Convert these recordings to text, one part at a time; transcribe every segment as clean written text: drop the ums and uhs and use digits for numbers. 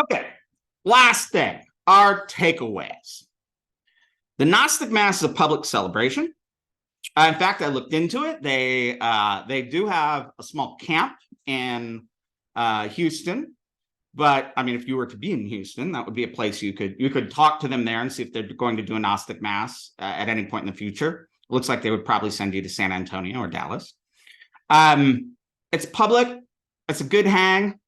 Okay, last thing, our takeaways. The Gnostic Mass is a public celebration. In fact, I looked into it. They do have a small camp in Houston, but I mean, if you were to be in Houston, that would be a place you could talk to them there and see if they're going to do a Gnostic Mass at any point in the future. It looks like they would probably send you to San Antonio or Dallas. It's public. It's a good hang.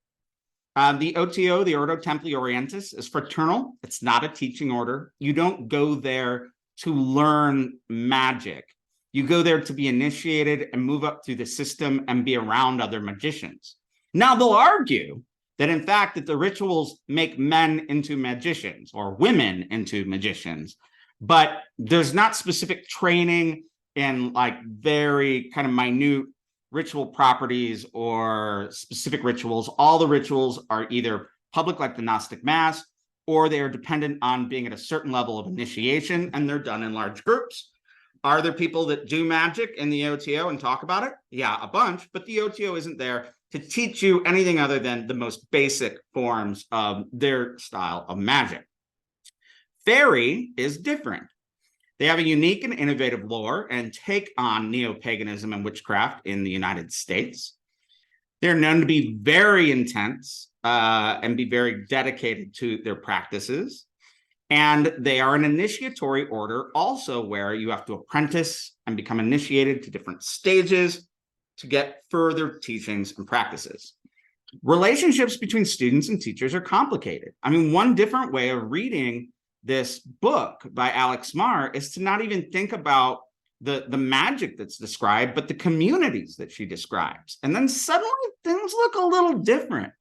The OTO, the Ordo Templi Orientis, is fraternal. It's not a teaching order. You don't go there to learn magic. You go there to be initiated and move up through the system and be around other magicians. Now, they'll argue that, in fact, that the rituals make men into magicians or women into magicians, but there's not specific training in like very kind of minute ritual properties or specific rituals. All the rituals are either public, like the Gnostic Mass, or they are dependent on being at a certain level of initiation, and they're done in large groups. Are there people that do magic in the OTO and talk about it? Yeah, a bunch, but the OTO isn't there to teach you anything other than the most basic forms of their style of magic. Fairy is different. They have a unique and innovative lore and take on neo-paganism and witchcraft in the United States. They're known to be very intense and be very dedicated to their practices. And they are an initiatory order also, where you have to apprentice and become initiated to different stages to get further teachings and practices. Relationships between students and teachers are complicated. I mean, one different way of reading this book by Alex Marr is to not even think about the magic that's described, but the communities that she describes. And then suddenly things look a little different.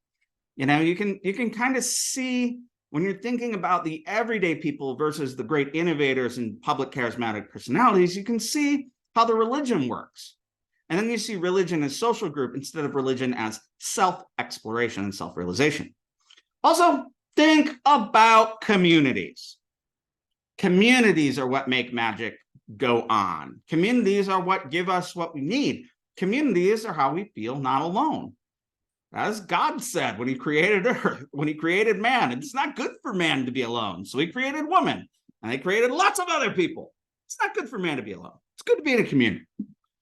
You know, you can kind of see when you're thinking about the everyday people versus the great innovators and public charismatic personalities, you can see how the religion works. And then you see religion as social group instead of religion as self-exploration and self-realization. Also, think about communities. Communities are what make magic go on. Communities are what give us what we need. Communities are how we feel not alone. As God said when he created earth, when he created man, it's not good for man to be alone. So he created woman, and he created lots of other people. It's not good for man to be alone. It's good to be in a community.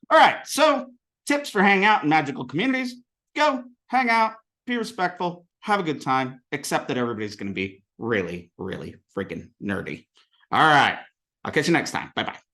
All right, so tips for hanging out in magical communities. Go, hang out, be respectful, have a good time, except that everybody's going to be really, really freaking nerdy. All right, I'll catch you next time. Bye-bye.